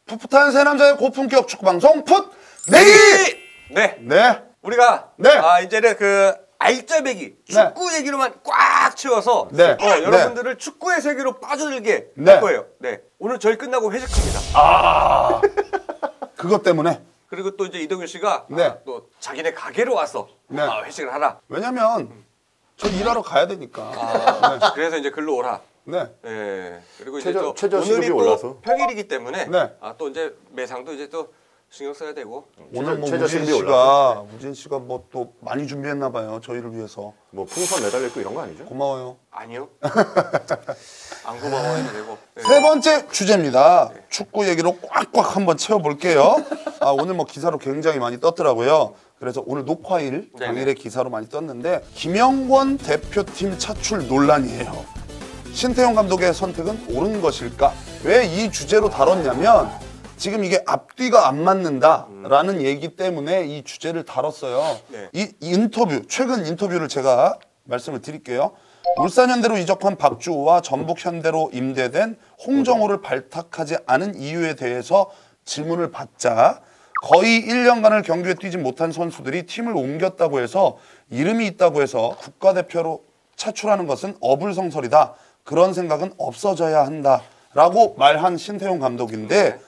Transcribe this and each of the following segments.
풋풋한 세 남자의 고품격 축구 방송 풋 내기. 네. 네. 우리가 네. 이제는 그 알짜배기 축구 얘기로만 꽉 채워서 네. 여러분들을 축구의 세계로 빠져들게 네. 할 거예요. 네. 오늘 저희 끝나고 회식합니다. 그것 때문에. 그리고 또 이제 이동규 씨가 네. 또 자기네 가게로 와서 네. 회식을 하라. 왜냐면 저 일하러 가야 되니까. 그래서 이제 글로 오라. 네. 네. 그리고 이제 최저 또 시급이 오늘이 또 올라서. 평일이기 때문에 네. 또 이제 매상도 이제 또 신경 써야 되고. 오늘 뭐 최저 무진 시급이 씨가 뭐 또 많이 준비했나 봐요. 저희를 위해서. 뭐 풍선 매달릴 거 이런 거 아니죠? 고마워요. 아니요. 안 고마워해도 되고. 네. 세 번째 주제입니다. 축구 얘기로 꽉꽉 한번 채워볼게요. 오늘 뭐 기사로 굉장히 많이 떴더라고요. 그래서 오늘 녹화일 당일에 기사로 많이 떴는데 김영권 대표팀 차출 논란이에요. 신태용 감독의 선택은 옳은 것일까? 왜 이 주제로 다뤘냐면 지금 이게 앞뒤가 안 맞는다라는 얘기 때문에 이 주제를 다뤘어요. 네. 이 인터뷰, 최근 인터뷰를 제가 말씀을 드릴게요. 울산현대로 이적한 박주호와 전북현대로 임대된 홍정호를 발탁하지 않은 이유에 대해서 질문을 받자 거의 1년간을 경기에 뛰지 못한 선수들이 팀을 옮겼다고 해서 이름이 있다고 해서 국가대표로 차출하는 것은 어불성설이다. 그런 생각은 없어져야 한다라고 말한 신태용 감독인데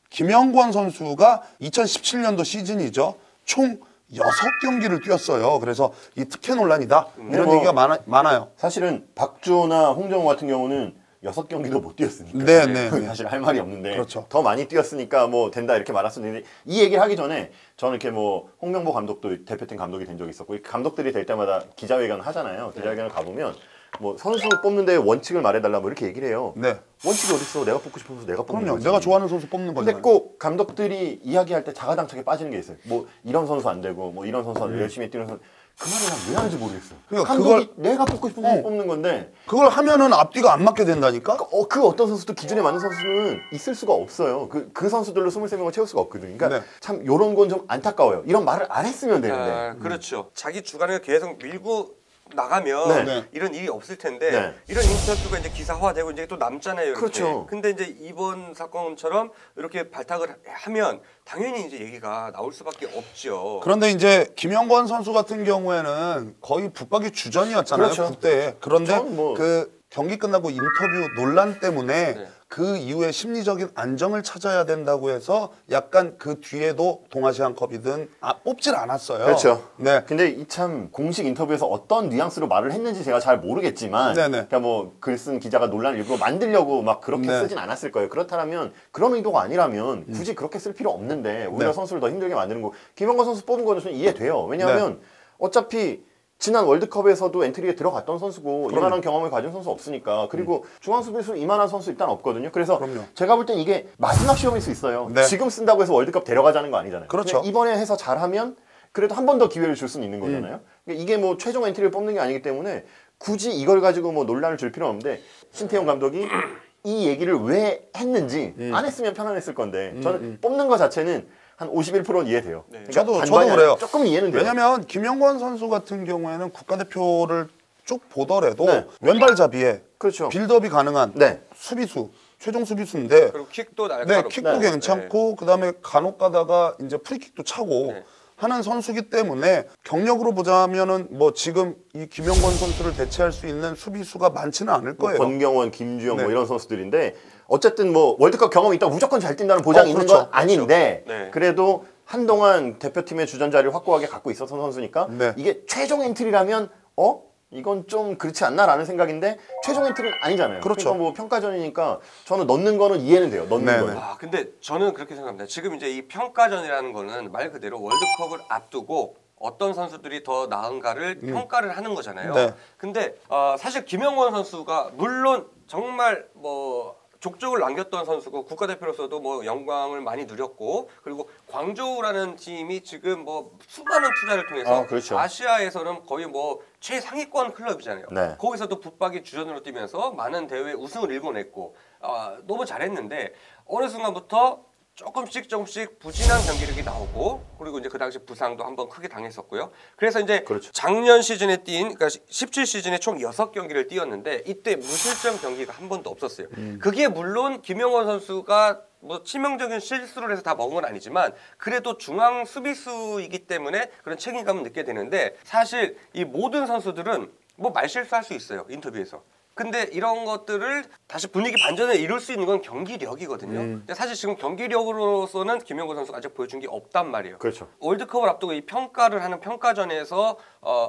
김영권 선수가 2017년도 시즌이죠. 총 6경기를 뛰었어요. 그래서 이 특혜 논란이다. 이런 얘기가 많아요. 사실은 박주호나 홍정호 같은 경우는 6경기도 못 뛰었으니까 네. 사실 할 말이 없는데 그렇죠. 더 많이 뛰었으니까 뭐 된다 이렇게 말할 수는 있는데 이 얘기를 하기 전에 저는 이렇게 뭐 홍명보 감독도 대표팀 감독이 된 적이 있었고 감독들이 될 때마다 기자회견을 하잖아요. 기자회견을 가보면 뭐 선수 뽑는데 원칙을 말해달라 뭐 이렇게 얘기를 해요. 네. 원칙이 어딨어? 내가 뽑고 싶은 선수 내가 뽑는 그럼요. 거지. 내가 좋아하는 선수 뽑는 근데 거잖아요. 꼭 감독들이 이야기할 때 자가당착에 빠지는 게 있어요. 뭐 이런 선수 안 되고 뭐 이런 선수 열심히 뛰는 선수 그 말을 난 왜 하는지 모르겠어요. 그러니까 감독이 내가 뽑고 싶은 선수 뽑는 건데 그걸 하면은 앞뒤가 안 맞게 된다니까? 그 어떤 선수도 기준에 맞는 선수는 있을 수가 없어요. 그 선수들로 23명을 채울 수가 없거든요. 그러니까 참 이런 건 좀 안타까워요. 이런 말을 안 했으면 되는데. 그렇죠. 자기 주관을 계속 밀고 나가면 이런 일이 없을 텐데 이런 인터뷰가 이제 기사화되고 이제 또 남잖아요. 이렇게. 그렇죠. 근데 이제 이번 사건처럼 이렇게 발탁을 하면 당연히 이제 얘기가 나올 수밖에 없죠. 그런데 이제 김영권 선수 같은 경우에는 거의 붙박이 주전이었잖아요. 그렇죠. 국대에. 그런데 뭐... 그 경기 끝나고 인터뷰 논란 때문에 그 이후에 심리적인 안정을 찾아야 된다고 해서 약간 그 뒤에도 동아시안컵이든 뽑질 않았어요. 그렇죠. 네. 근데 이 참 공식 인터뷰에서 어떤 뉘앙스로 말을 했는지 제가 잘 모르겠지만 그러니까 뭐 글 쓴 기자가 논란을 일부러 만들려고 막 그렇게 쓰진 않았을 거예요. 그렇다면 그런 의도가 아니라면 굳이 그렇게 쓸 필요 없는데 오히려 선수를 더 힘들게 만드는 거. 김영권 선수 뽑은 거는 저는 이해돼요. 왜냐하면 어차피 지난 월드컵에서도 엔트리에 들어갔던 선수고 이만한 경험을 가진 선수 없으니까. 그리고 중앙수비수 이만한 선수 일단 없거든요. 그래서 제가 볼 땐 이게 마지막 시험일 수 있어요. 지금 쓴다고 해서 월드컵 데려가자는 거 아니잖아요. 그렇죠. 이번에 해서 잘하면 그래도 한 번 더 기회를 줄 수는 있는 거잖아요. 그러니까 이게 뭐 최종 엔트리를 뽑는 게 아니기 때문에 굳이 이걸 가지고 뭐 논란을 줄 필요는 없는데 신태용 감독이 이 얘기를 왜 했는지 안 했으면 편안했을 건데 저는 뽑는 거 자체는 한 51%는 이해돼요. 그러니까 저도 그래요. 조금 이해는 돼요. 왜냐면 김영권 선수 같은 경우에는 국가대표를 쭉 보더라도 왼발잡이에 빌드업이 가능한 수비수, 최종 수비수인데 그리고 킥도 날카롭고 킥도 괜찮고 그다음에 간혹 가다가 이제 프리킥도 차고 하는 선수기 때문에 경력으로 보자면은 뭐 지금 이 김영권 선수를 대체할 수 있는 수비수가 많지는 않을 거예요. 권경원, 김주영 뭐 이런 선수들인데 어쨌든 뭐 월드컵 경험이 있다고 무조건 잘 뛴다는 보장이 있는 건 아닌데 그래도 한동안 대표팀의 주전 자리를 확고하게 갖고 있었던 선수니까 이게 최종 엔트리라면 이건 좀 그렇지 않나라는 생각인데 최종 엔트리는 아니잖아요. 그러니까 뭐 평가전이니까 저는 넣는 거는 이해는 돼요. 넣는 거는. 근데 저는 그렇게 생각합니다. 지금 이제 이 평가전이라는 거는 말 그대로 월드컵을 앞두고 어떤 선수들이 더 나은가를 평가를 하는 거잖아요. 근데 사실 김영권 선수가 물론 정말 뭐 족적을 남겼던 선수고 국가대표로서도 뭐 영광을 많이 누렸고 그리고 광저우라는 팀이 지금 뭐 수많은 투자를 통해서 아시아에서는 거의 뭐 최상위권 클럽이잖아요. 거기서도 붙박이 주전으로 뛰면서 많은 대회 우승을 일궈냈고 너무 잘했는데 어느 순간부터 조금씩 부진한 경기력이 나오고 그리고 이제 그 당시 부상도 한번 크게 당했었고요. 그래서 이제 그렇죠. 작년 시즌에 뛴 그러니까 17시즌에 총 6경기를 뛰었는데 이때 무실점 경기가 한 번도 없었어요. 그게 물론 김영원 선수가 뭐 치명적인 실수를 해서 다 먹은 건 아니지만 그래도 중앙 수비수이기 때문에 그런 책임감을 느끼게 되는데 사실 이 모든 선수들은 뭐 말실수할 수 있어요. 인터뷰에서. 근데 이런 것들을 다시 분위기 반전을 이룰 수 있는 건 경기력이거든요. 근데 사실 지금 경기력으로서는 김영권 선수가 아직 보여준 게 없단 말이에요. 그렇죠. 월드컵을 앞두고 이 평가를 하는 평가전에서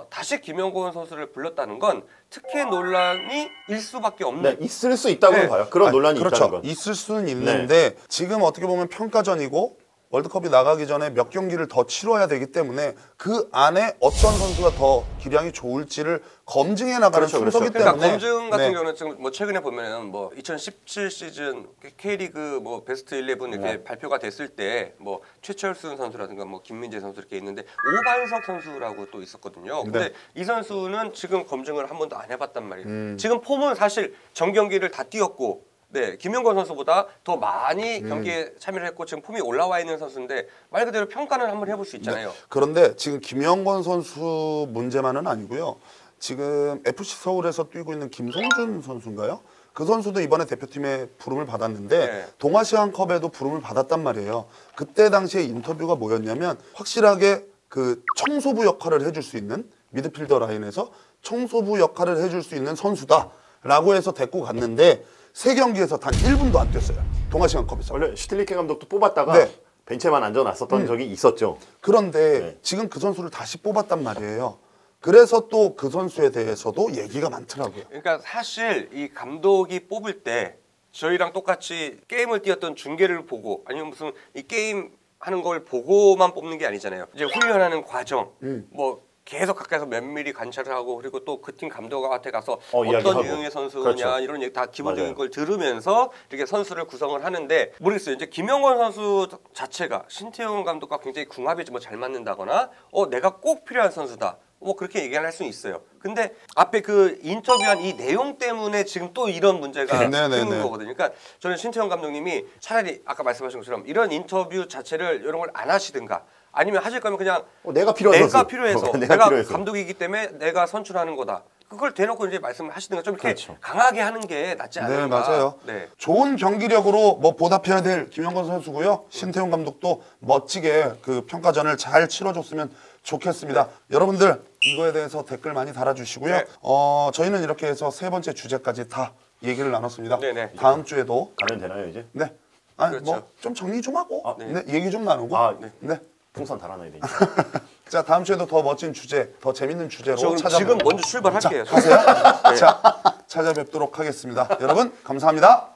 다시 김영권 선수를 불렀다는 건 특혜 논란이 일 수밖에 없는. 네, 있을 수 있다고 네. 봐요. 그런 논란이 그렇죠. 있다는 건. 있을 수는 있는데 지금 어떻게 보면 평가전이고 월드컵이 나가기 전에 몇 경기를 더 치러야 되기 때문에 그 안에 어떤 선수가 더 기량이 좋을지를 검증해 나가는 그렇죠, 순서기 그렇죠. 때문에 그러니까 검증 같은 네. 경우는 지금 뭐 최근에 보면은 뭐 2017 시즌 K리그 뭐 베스트 11 이렇게 발표가 됐을 때 뭐 최철순 선수라든가 뭐 김민재 선수 이렇게 있는데 오반석 선수라고 또 있었거든요. 근데 네. 이 선수는 지금 검증을 한 번도 안 해봤단 말이에요. 지금 폼은 사실 전 경기를 다 뛰었고. 네, 김영권 선수보다 더 많이 경기에 참여를 했고 지금 폼이 올라와 있는 선수인데 말 그대로 평가는 한번 해볼 수 있잖아요. 네. 그런데 지금 김영권 선수 문제만은 아니고요. 지금 FC 서울에서 뛰고 있는 김성준 선수인가요? 그 선수도 이번에 대표팀에 부름을 받았는데 네. 동아시안컵에도 부름을 받았단 말이에요. 그때 당시에 인터뷰가 뭐였냐면 확실하게 그 청소부 역할을 해줄 수 있는 미드필더 라인에서 청소부 역할을 해줄 수 있는 선수다라고 해서 데리고 갔는데 세 경기에서 단 1분도 안 뛰었어요. 동아시안컵에서. 원래 슈틸리케 감독도 뽑았다가 네. 벤치에만 앉아놨었던 적이 있었죠. 그런데 네. 지금 그 선수를 다시 뽑았단 말이에요. 그래서 또 그 선수에 대해서도 얘기가 많더라고요. 그러니까 사실 이 감독이 뽑을 때 저희랑 똑같이 게임을 뛰었던 중계를 보고 아니면 무슨 이 게임 하는 걸 보고만 뽑는 게 아니잖아요. 이제 훈련하는 과정, 뭐 계속 가까이서 면밀히 관찰을 하고 그리고 또 그 팀 감독한테 가서 어떤 이야기하고. 유형의 선수냐 그렇죠. 이런 얘기 다 기본적인 맞아요. 걸 들으면서 이렇게 선수를 구성을 하는데 모르겠어요. 이제 김영권 선수 자체가 신태용 감독과 굉장히 궁합이 뭐 잘 맞는다거나 내가 꼭 필요한 선수다. 뭐 그렇게 얘기할 수는 있어요. 근데 앞에 그 인터뷰한 이 내용 때문에 지금 또 이런 문제가 생긴 거거든요. 그러니까 저는 신태용 감독님이 차라리 아까 말씀하신 것처럼 이런 인터뷰 자체를 이런 걸 안 하시든가 아니면 하실 거면 그냥 내가 필요한 내가 선수. 필요해서 내가 감독이기 때문에 내가 선출하는 거다. 그걸 대놓고 이제 말씀을 하시든가 좀 이렇게 그렇죠. 강하게 하는 게 낫지 않을까. 네, 맞아요. 네. 좋은 경기력으로 뭐 보답해야 될 김영권 선수고요. 신태용 감독도 멋지게 그 평가전을 잘 치러줬으면 좋겠습니다. 여러분들 이거에 대해서 댓글 많이 달아주시고요. 네. 저희는 이렇게 해서 세 번째 주제까지 다 얘기를 나눴습니다. 네네. 다음 주에도 가면 되나요 이제? 네. 아니 그렇죠. 뭐 좀 정리 좀 하고 네. 네, 얘기 좀 나누고 네. 네. 풍선 달아놔야 되니까. 자 다음 주에도 더 멋진 주제, 더 재밌는 주제로 지금 찾아뵙도록 먼저 출발할게요. 하세요. 자 찾아뵙도록 하겠습니다. 여러분 감사합니다.